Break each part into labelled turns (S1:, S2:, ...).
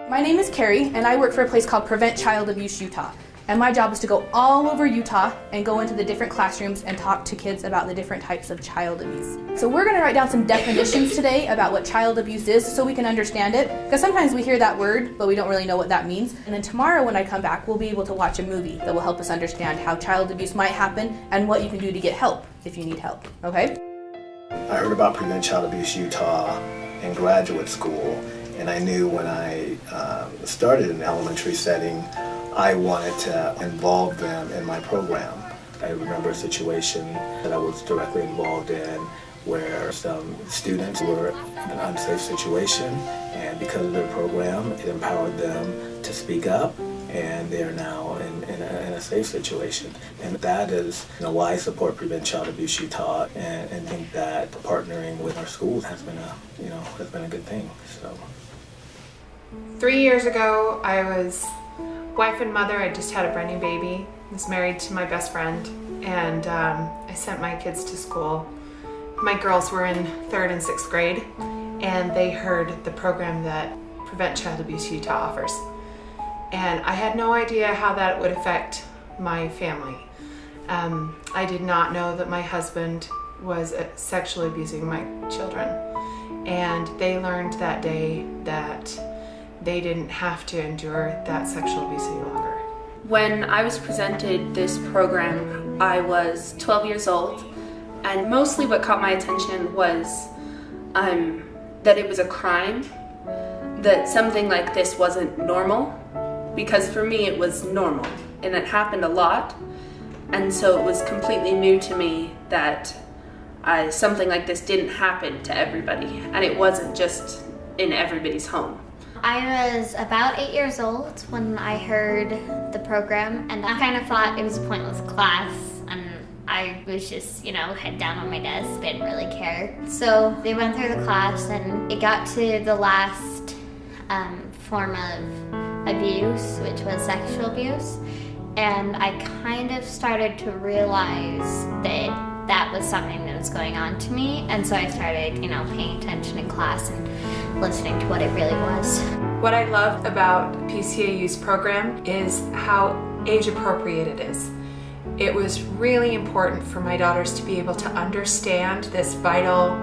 S1: My name is Carrie, and I work for a place called Prevent Child Abuse Utah. And my job is to go all over Utah and go into the different classrooms and talk to kids about the different types of child abuse. So we're going to write down some definitions today about what child abuse is so we can understand it, because sometimes we hear that word, but we don't really know what that means. And then tomorrow when I come back, we'll be able to watch a movie that will help us understand how child abuse might happen and what you can do to get help if you need help, okay?
S2: I heard about Prevent Child Abuse Utah in graduate school, and I knew when I started in an elementary setting, I wanted to involve them in my program. I remember a situation that I was directly involved in where some students were in an unsafe situation, and because of their program, it empowered them to speak up, and they're now in a safe situation. And that is why I support Prevent Child Abuse Utah, and think that partnering with our schools has been a good thing. So
S3: 3 years ago, I was wife and mother. I just had a brand new baby. I was married to my best friend, and I sent my kids to school. My girls were in 3rd and 6th grade, and they heard the program that Prevent Child Abuse Utah offers. And I had no idea how that would affect my family. I did not know that my husband was sexually abusing my children. And they learned that day that they didn't have to endure that sexual abuse any longer.
S4: When I was presented this program, I was 12 years old, and mostly what caught my attention was that it was a crime, that something like this wasn't normal, because for me it was normal, and it happened a lot, and so it was completely new to me that something like this didn't happen to everybody, and it wasn't just in everybody's home.
S5: I was about 8 years old when I heard the program, and I kind of thought it was a pointless class, and I was just, head down on my desk, didn't really care. So they went through the class, and it got to the last form of abuse, which was sexual abuse, and I kind of started to realize that was something that was going on to me, and so I started, paying attention in class and listening to what it really was.
S3: What I love about PCAU's program is how age appropriate it is. It was really important for my daughters to be able to understand this vital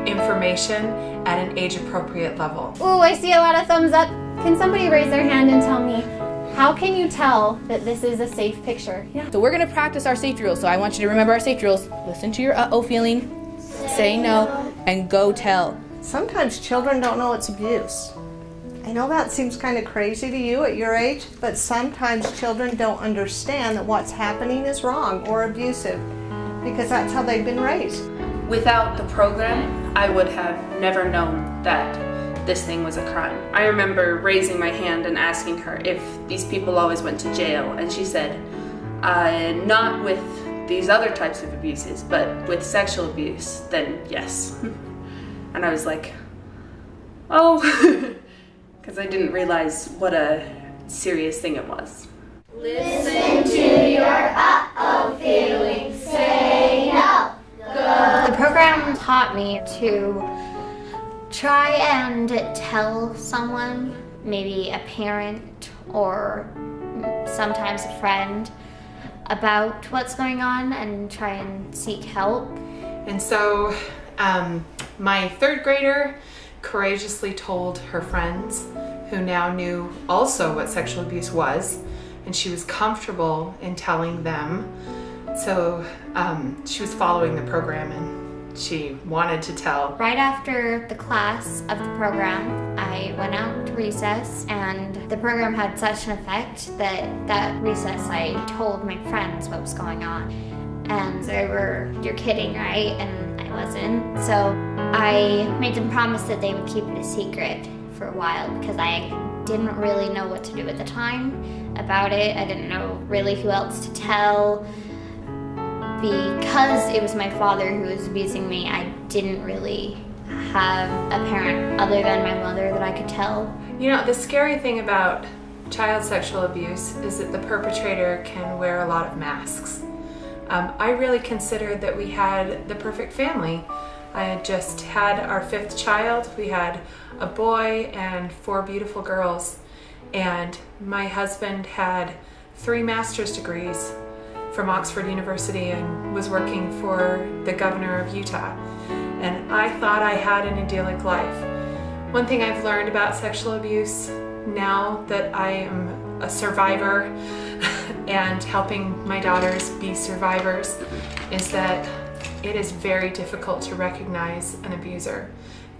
S3: information at an age appropriate level.
S6: Oh, I see a lot of thumbs up. Can somebody raise their hand and tell me, how can you tell that this is a safe picture?
S1: Yeah. So we're going to practice our safety rules. So I want you to remember our safety rules. Listen to your uh-oh feeling, say no, and go tell.
S7: Sometimes children don't know it's abuse. I know that seems kind of crazy to you at your age, but sometimes children don't understand that what's happening is wrong or abusive, because that's how they've been raised.
S4: Without the program, I would have never known that this thing was a crime. I remember raising my hand and asking her if these people always went to jail, and she said, not with these other types of abuses, but with sexual abuse, then yes. And I was like, oh, because I didn't realize what a serious thing it was.
S5: Listen to your uh-oh feelings, say no. Go. The program taught me to try and tell someone, maybe a parent or sometimes a friend, about what's going on and try and seek help.
S3: And so my 3rd grader courageously told her friends, who now knew also what sexual abuse was, and she was comfortable in telling them. So she was following the program, and she wanted to tell.
S5: Right after the class of the program, I went out to recess, and the program had such an effect that recess I told my friends what was going on. And they were, "You're kidding, right?" And I wasn't. So I made them promise that they would keep it a secret for a while, because I didn't really know what to do at the time about it. I didn't know really who else to tell. Because it was my father who was abusing me, I didn't really have a parent other than my mother that I could tell.
S3: The scary thing about child sexual abuse is that the perpetrator can wear a lot of masks. I really considered that we had the perfect family. I had just had our 5th child. We had a boy and 4 beautiful girls. And my husband had 3 master's degrees from Oxford University and was working for the governor of Utah. And I thought I had an idyllic life. One thing I've learned about sexual abuse now that I am a survivor and helping my daughters be survivors is that it is very difficult to recognize an abuser.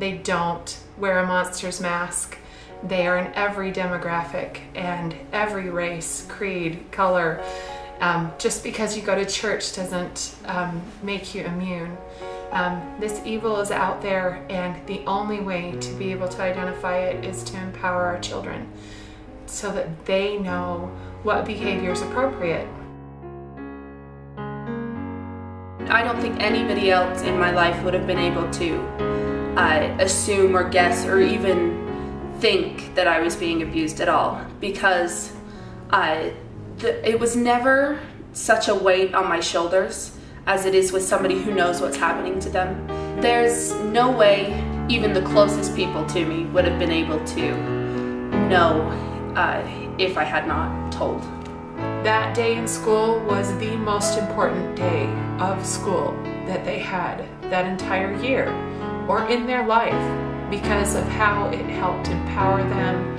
S3: They don't wear a monster's mask. They are in every demographic and every race, creed, color. Just because you go to church doesn't make you immune. This evil is out there, and the only way to be able to identify it is to empower our children so that they know what behavior is appropriate.
S4: I don't think anybody else in my life would have been able to assume or guess or even think that I was being abused at all, because it was never such a weight on my shoulders as it is with somebody who knows what's happening to them. There's no way even the closest people to me would have been able to know if I had not told.
S3: That day in school was the most important day of school that they had that entire year or in their life, because of how it helped empower them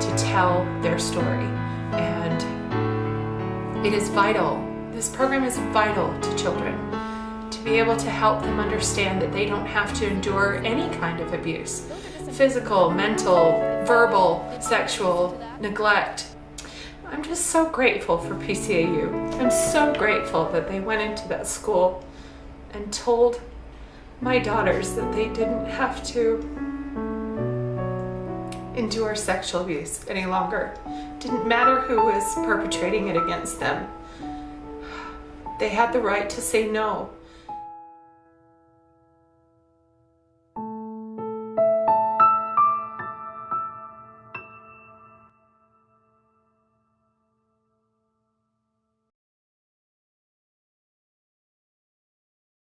S3: to tell their story. And it is vital. This program is vital to children, to be able to help them understand that they don't have to endure any kind of abuse. Physical, mental, verbal, sexual, neglect. I'm just so grateful for PCAU. I'm so grateful that they went into that school and told my daughters that they didn't have to endure sexual abuse any longer. Didn't matter who was perpetrating it against them. They had the right to say no.